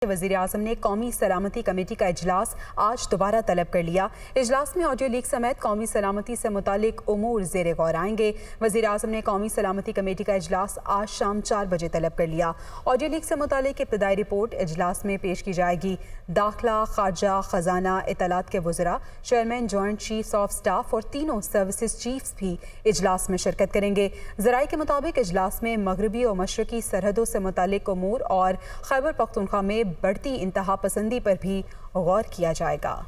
वज़ीर आज़म ने कौमी सलामती कमेटी का इजलास आज दोबारा तलब कर लिया। इजलास में ऑडियो लीक समेत कौमी सलामती से मुतालिक उमूर ज़ेर गौर आएंगे। वज़ीर आज़म ने कौमी सलामती कमेटी का इजलास आज शाम 4 बजे तलब कर लिया। ऑडियो लीक से मुतालिक इब्तदाई रिपोर्ट इजलास में पेश की जाएगी। दाखिला, खारजा, खजाना, इतलात के वज़रा, chairman, joint chiefs of staff और तीनों सर्विसेज चीफ्स भी इजलास में शिरकत करेंगे। ज़राए के मुताबिक इजलास में मगरबी और मशरकी सरहदों से मुतालिक उमूर और खैबर पख्तूनख्वा में बढ़ती इंतहा पसंदी पर भी गौर किया जाएगा।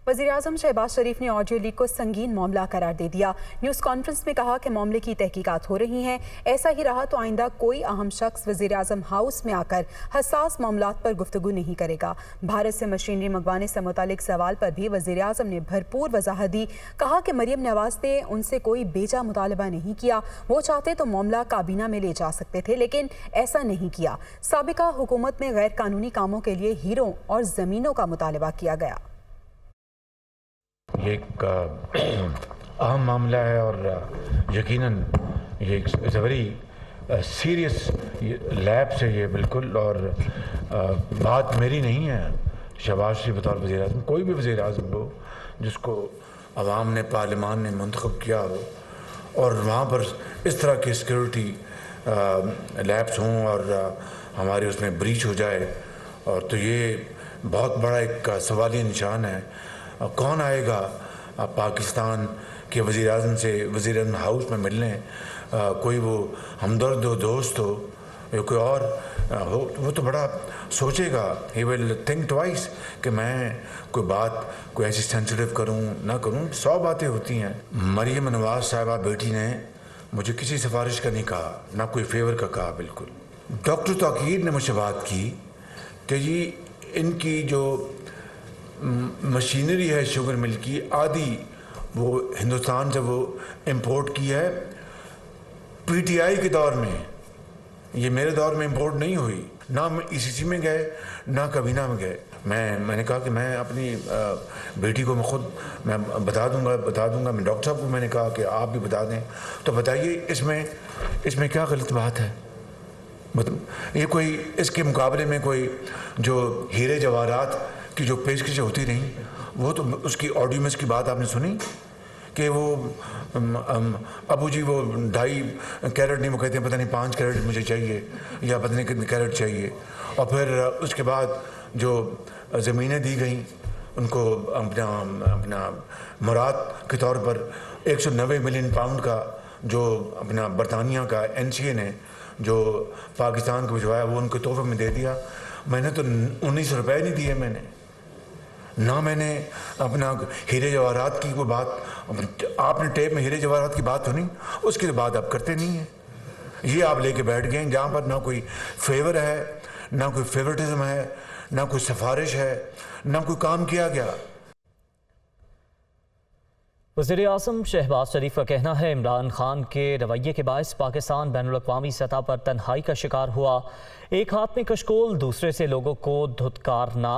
वज़ीर आज़म शहबाज शरीफ ने ऑडियो लीक को संगीन मामला करार दे दिया। न्यूज़ कॉन्फ्रेंस में कहा कि मामले की तहकीकात हो रही हैं। ऐसा ही रहा तो आइंदा कोई अहम शख्स वज़ीर आज़म हाउस में आकर हसास मामलात पर गुफ्तगू नहीं करेगा। भारत से मशीनरी मंगवाने से मुतालिक सवाल पर भी वज़ीर आज़म ने भरपूर वजाहत दी। कहा कि मरियम नवाज ने उनसे कोई बेजा मुतालबा नहीं किया। वो चाहते तो मामला काबीना में ले जा सकते थे, लेकिन ऐसा नहीं किया। साबिका हुकूमत में गैर कानूनी कामों के लिए हीरों और ज़मीनों का मुतालबा किया गया। ये एक अहम मामला है और यकीनन ये it's a very serious lab से ये बिल्कुल, और बात मेरी नहीं है। शहबाज शरीफ बतौर वज़ीर आज़म, कोई भी वज़ीर आज़म हो जिसको अवाम ने, पार्लिमान ने मंतखब किया हो और वहाँ पर इस तरह की सिक्योरिटी लैब्स हों और हमारे उसमें ब्रीच हो जाए, और तो ये बहुत बड़ा एक सवालिया निशान है। कौन आएगा पाकिस्तान के वज़ीर आज़म से वज़ीर आज़म हाउस में मिलने? कोई वो हमदर्द हो, दोस्त हो या कोई और हो, वो तो बड़ा सोचेगा। ही विल थिंक ट्वाइस कि मैं कोई बात कोई ऐसी सेंसिटिव करूं ना करूं। 100 बातें होती हैं। मरियम नवाज साहिबा बेटी ने मुझे किसी सिफारिश का नहीं कहा, ना कोई फेवर का कहा। बिल्कुल डॉक्टर तौकीर ने मुझसे बात की कि जी इनकी जो मशीनरी है शुगर मिल की, आधी वो हिंदुस्तान से वो इंपोर्ट की है पीटीआई के दौर में। ये मेरे दौर में इंपोर्ट नहीं हुई। ना हम ईसीसी में गए ना काबीना में गए। मैंने कहा कि मैं अपनी बेटी को मैं बता दूंगा। मैं डॉक्टर साहब को मैंने कहा कि आप भी बता दें। तो बताइए इसमें क्या गलत बात है? मतलब ये कोई इसके मुकाबले में कोई जो हीरे जवाहरात की जो पेशकशें होती रहीं, वो तो उसकी ऑडियो में इसकी बात आपने सुनी कि वो अबू जी वो 2.5 कैरेट नहीं, वो कहते हैं पता नहीं 5 कैरेट मुझे चाहिए या पता नहीं कितने कैरेट चाहिए। और फिर उसके बाद जो ज़मीनें दी गई उनको अपना मुराद के तौर पर 190 मिलियन पाउंड का जो अपना बरतानिया का एनसीए ने जो पाकिस्तान को भिजवाया वो उनको तोहफे में दे दिया। मैंने तो 19 रुपये नहीं दिए। मैंने अपना हीरे जवाहरात की कोई बात, आपने टेप में हीरे जवाहरात की बात सुनी, उसके बाद आप करते नहीं हैं। ये आप लेके बैठ गए जहाँ पर ना कोई फेवर है, ना कोई फेवरेटिज्म है, ना कोई सिफारिश है, ना कोई काम किया गया। वज़ीर आज़म शहबाज शरीफ का कहना है इमरान खान के रवैये के बायस पाकिस्तान बैनुल-अक़वामी सतह पर तन्हाई का शिकार हुआ। एक हाथ में कशकोल, दूसरे से लोगों को धुतकारना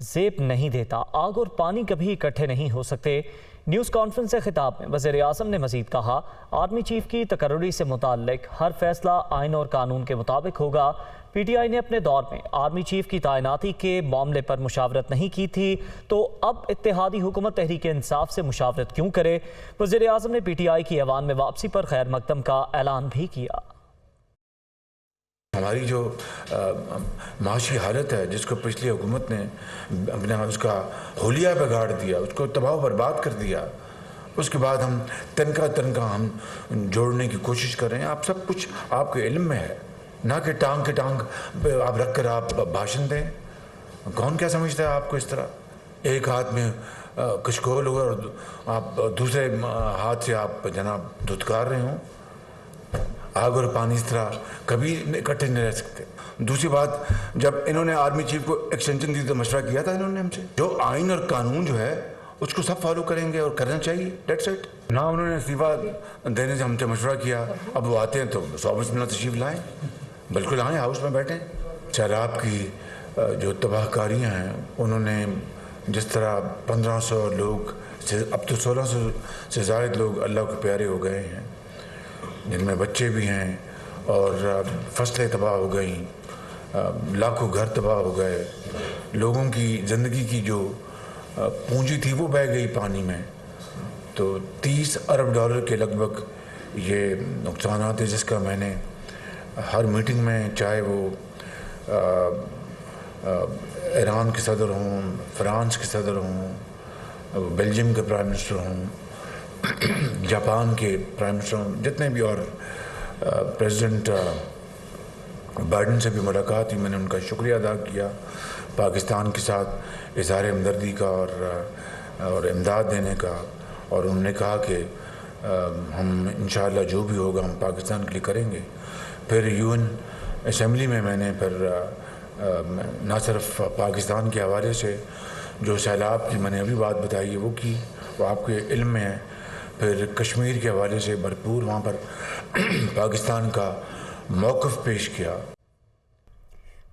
ज़ेब नहीं देता। आग और पानी कभी इकट्ठे नहीं हो सकते। न्यूज़ कॉन्फ्रेंस से खिताब में वज़ीर आज़म ने मज़ीद कहा, आर्मी चीफ की तकर्री से मुताल्लिक हर फैसला आइन और कानून के मुताबिक होगा। पीटीआई ने अपने दौर में आर्मी चीफ की तैनाती के मामले पर मुशावरत नहीं की थी, तो अब इत्तेहादी हुकूमत तहरीक इंसाफ से मुशावरत क्यों करे? वज़ीर आज़म ने पीटीआई की ऐवान में वापसी पर खैर मकदम का ऐलान भी किया। हमारी जो माशी हालत है जिसको पिछली हुकूमत ने अपना उसका होलिया बिगाड़ दिया, उसको तबाह बर्बाद कर दिया, उसके बाद हम तनका हम जोड़ने की कोशिश कर रहे हैं। आप सब कुछ आपके इल्म में है, ना कि टांग के टांग आप रख कर आप भाषण दें। कौन क्या समझता है आपको? इस तरह एक हाथ में कशकोल हो और आप दूसरे हाथ से आप जनाब धुतकार रहे हों। आग और पानी इस तरह कभी इकट्ठे नहीं रह सकते। दूसरी बात, जब इन्होंने आर्मी चीफ को एक्सटेंशन दी तो मशवरा किया था इन्होंने हमसे। जो आइन और कानून जो है उसको सब फॉलो करेंगे और करना चाहिए। That's it. ना उन्होंने इस्तीफा देने से हमसे मशवरा किया। अब वो आते हैं तो 100 मिनट तशरीफ लाएँ, बिल्कुल आएँ, हाउस में बैठें। शराब की जो तबाहकारियाँ हैं, उन्होंने जिस तरह 1500 लोग, अब तो 1600 से ज़ायद लोग अल्लाह के प्यारे हो गए हैं, जिनमें बच्चे भी हैं اور فصلیں تباہ ہو گئیں، لاکھوں گھر تباہ ہو گئے، لوگوں کی زندگی کی جو پونجی تھی وہ بہہ گئی پانی میں. تو 30 ارب ڈالر کے لگ بھگ یہ نقصانات ہیں، جس کا میں نے ہر میٹنگ میں، چاہے وہ ایران کے صدر ہوں، فرانس کے صدر ہوں، بیلجیم کے پرائم منسٹر ہوں، جاپان کے پرائم منسٹر ہوں، جتنے بھی، اور پریزیڈنٹ بائیڈن سے بھی ملاقات ہوئی، میں نے ان کا شکریہ ادا کیا پاکستان کے ساتھ اظہار ہمدردی کا اور امداد دینے کا. اور انہوں نے کہا کہ ہم انشاءاللہ جو بھی ہوگا ہم پاکستان کے لیے کریں گے. پھر UN اسمبلی میں نے پھر نہ صرف پاکستان کے حوالے سے جو سیلاب کی میں نے ابھی بات بتائی ہے وہ کی، وہ آپ کے علم میں ہے. پھر کشمیر کے حوالے سے بھرپور وہاں پر پاکستان کا موقف پیش کیا.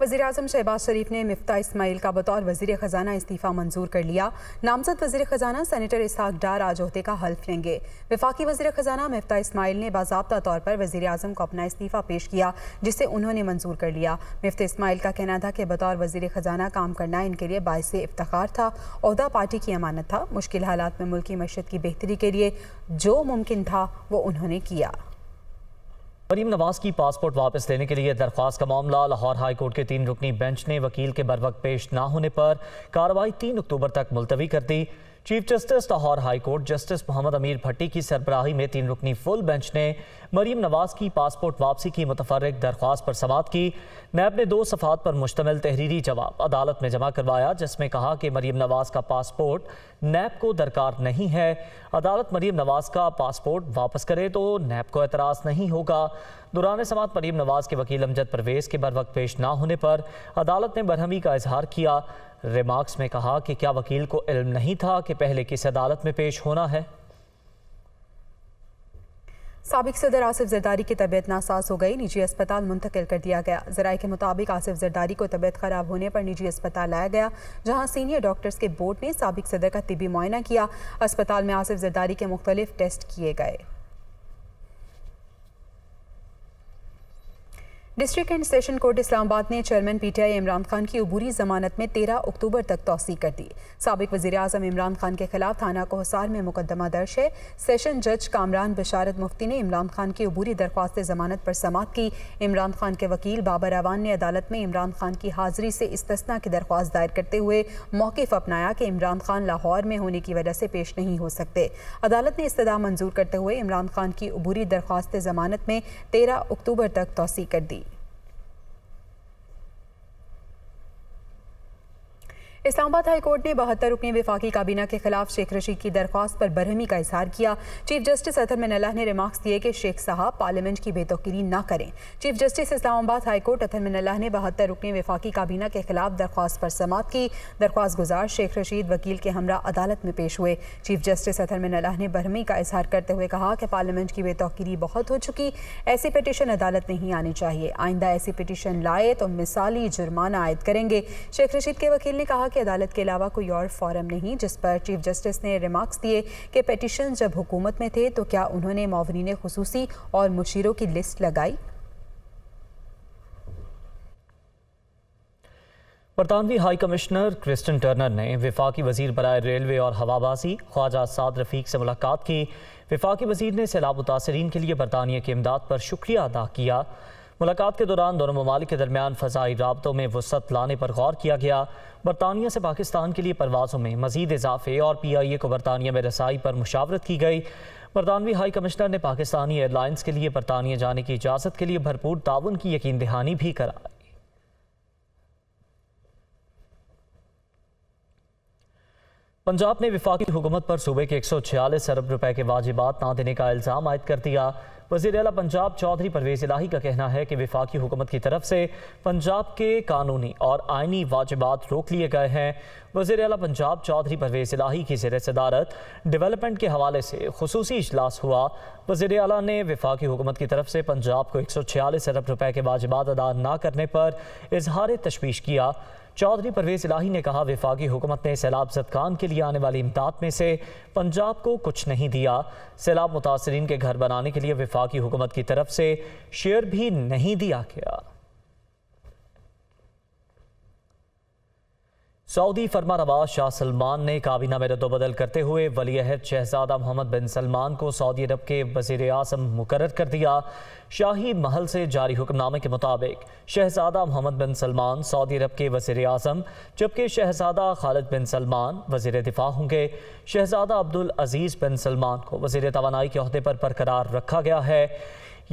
وزیراعظم شہباز شریف نے مفتاح اسماعیل کا بطور وزیر خزانہ استعفیٰ منظور کر لیا. نامزد وزیر خزانہ سینیٹر اسحاق ڈار آج عہدے کا حلف لیں گے. وفاقی وزیر خزانہ مفتاح اسماعیل نے باضابطہ طور پر وزیراعظم کو اپنا استعفیٰ پیش کیا، جسے انہوں نے منظور کر لیا. مفتاح اسماعیل کا کہنا تھا کہ بطور وزیر خزانہ کام کرنا ان کے لیے باعث افتخار تھا. عہدہ پارٹی کی امانت تھا. مشکل حالات میں ملک کی معیشت کی بہتری کے لیے جو ممکن تھا وہ انہوں نے کیا. مریم نواز کی پاسپورٹ واپس لینے کے لیے درخواست کا معاملہ لاہور ہائی کورٹ کے 3 رکنی بینچ نے وکیل کے بروقت پیش نہ ہونے پر کارروائی 3 اکتوبر تک ملتوی کر دی. Chief justice Lahore high court justice Muhammad Amir Bhatti کی سربراہی میں 3 رکنی فل بینچ نے مریم نواز کی پاسپورٹ واپسی کی متفرق درخواست پر سماعت کی. نیب نے 2 صفحات پر مشتمل تحریری جواب عدالت میں جمع کروایا، جس میں کہا کہ مریم نواز کا پاسپورٹ نیب کو درکار نہیں ہے. عدالت مریم نواز کا پاسپورٹ واپس کرے تو نیب کو اعتراض نہیں ہوگا. دوران سماعت مریم نواز کے وکیل امجد پرویز کے بروقت پیش نہ ہونے پر عدالت نے برہمی کا اظہار کیا. ریمارکس میں کہا کہ کیا وکیل کو علم نہیں تھا کہ پہلے کس عدالت میں پیش ہونا ہے. سابق صدر آصف زرداری کی طبیعت ناساز ہو گئی، نجی اسپتال منتقل کر دیا گیا. ذرائع کے مطابق آصف زرداری کو طبیعت خراب ہونے پر نجی اسپتال لایا گیا، جہاں سینئر ڈاکٹرز کے بورڈ نے سابق صدر کا طبی معائنہ کیا. اسپتال میں آصف زرداری کے مختلف ٹیسٹ کیے گئے. ڈسٹرکٹ اینڈ سیشن کورٹ اسلام آباد نے چیئرمین PTI عمران خان کی عبوری ضمانت میں 13 اکتوبر تک توسیع کر دی. سابق وزیر اعظم عمران خان کے خلاف تھانہ کوہسار میں مقدمہ درج ہے. سیشن جج کامران بشارت مفتی نے عمران خان کی عبوری درخواست ضمانت پر سماعت کی. عمران خان کے وکیل بابر اعوان نے عدالت میں عمران خان کی حاضری سے استثناء کی درخواست دائر کرتے ہوئے موقف اپنایا کہ عمران خان لاہور میں ہونے کی وجہ سے پیش نہیں ہو سکتے. عدالت نے استدعا منظور کرتے ہوئے عمران خان کی عبوری درخواست ضمانت میں 13 اکتوبر تک توسیع کر دی. اسلام آباد ہائی کورٹ نے 72 رکنی وفاقی کابینہ کے خلاف شیخ رشید کی درخواست پر برہمی کا اظہار کیا. چیف جسٹس اطہر من اللہ نے ریمارکس دیے کہ شیخ صاحب پارلیمنٹ کی بے توقیری نہ کریں. چیف جسٹس اسلام آباد ہائی کورٹ اطہر من اللہ نے 72 رکنی وفاقی کابینہ کے خلاف درخواست پر سماعت کی. درخواست گزار شیخ رشید وکیل کے ہمراہ عدالت میں پیش ہوئے. چیف جسٹس اطہر من اللہ نے برہمی کا اظہار کرتے ہوئے کہا کہ پارلیمنٹ کی بے توقیری بہت ہو چکی، ایسی پٹیشن عدالت نہیں آنی چاہیے. آئندہ ایسی پٹیشن لائے تو مثالی جرمانہ عائد کریں گے. شیخ رشید کے وکیل نے کہا کہ عدالت کے علاوہ کوئی اور فورم نہیں، جس پر چیف جسٹس نے ریمارکس دیے کہ پیٹیشن جب حکومت میں تھے تو کیا انہوں نے معاونین خصوصی اور مشیروں کی لسٹ لگائی؟ برطانوی ہائی کمشنر کرسٹن ٹرنر نے وفاقی وزیر برائے ریلوے اور ہوابازی خواجہ سعد رفیق سے ملاقات کی. وفاقی وزیر نے سیلاب متاثرین کے لیے برطانیہ کی امداد پر شکریہ ادا کیا. ملاقات کے دوران دونوں ممالک کے درمیان فضائی رابطوں میں وسعت لانے پر غور کیا گیا. برطانیہ سے پاکستان کے لیے پروازوں میں مزید اضافے اور PIA کو برطانیہ میں رسائی پر مشاورت کی گئی. برطانوی ہائی کمشنر نے پاکستانی ایئر لائنز کے لیے برطانیہ جانے کی اجازت کے لیے بھرپور تعاون کی یقین دہانی بھی کرائی. پنجاب نے وفاقی حکومت پر صوبے کے 146 ارب روپے کے واجبات نہ دینے کا الزام عائد کر دیا. وزیر اعلیٰ پنجاب چودھری پرویز الہی کا کہنا ہے کہ وفاقی حکومت کی طرف سے پنجاب کے قانونی اور آئینی واجبات روک لیے گئے ہیں. وزیر اعلیٰ پنجاب چودھری پرویز الہی کی زیر صدارت ڈیولپمنٹ کے حوالے سے خصوصی اجلاس ہوا. وزیر اعلیٰ نے وفاقی حکومت کی طرف سے پنجاب کو 146 ارب روپے کے واجبات ادا نہ کرنے پر اظہار تشویش کیا. चौधरी परवेज इलाही ने कहा, वफाकी हुकूमत ने सैलाब ज़दगान के लिए आने वाली इमदाद में से पंजाब को कुछ नहीं दिया। सैलाब मुतासरीन के घर बनाने के लिए वफाकी हुकूमत की तरफ से शेयर भी नहीं दिया गया। सऊदी फरमानवाज शाह सलमान ने काबीना में रद्दोबदल करते हुए वली अहद शहजादा मोहम्मद बिन सलमान को सऊदी अरब के वज़ीर आज़म मुकर्रर कर दिया। शाही महल से जारी हुक्मनामे के मुताबिक शहजादा मोहम्मद बिन सलमान सऊदी अरब के वज़ीर आज़म, जबकि शहजादा खालिद बिन सलमान वज़ीर दिफा होंगे। शहजादा अब्दुल अजीज़ बिन सलमान को वज़ीर तवानाई के ओहदे पर बरकरार रखा गया है।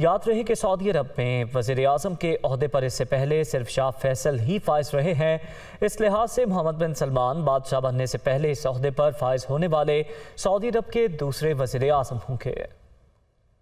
याद रहे कि सऊदी अरब में वज़ीर आज़म के ओहदे पर इससे पहले सिर्फ शाह फैसल ही फाइज रहे हैं। इस लिहाज से मोहम्मद बिन सलमान बादशाह बनने से पहले इस ओहदे पर फाइज होने वाले सऊदी अरब के दूसरे वज़ीर आज़म होंगे।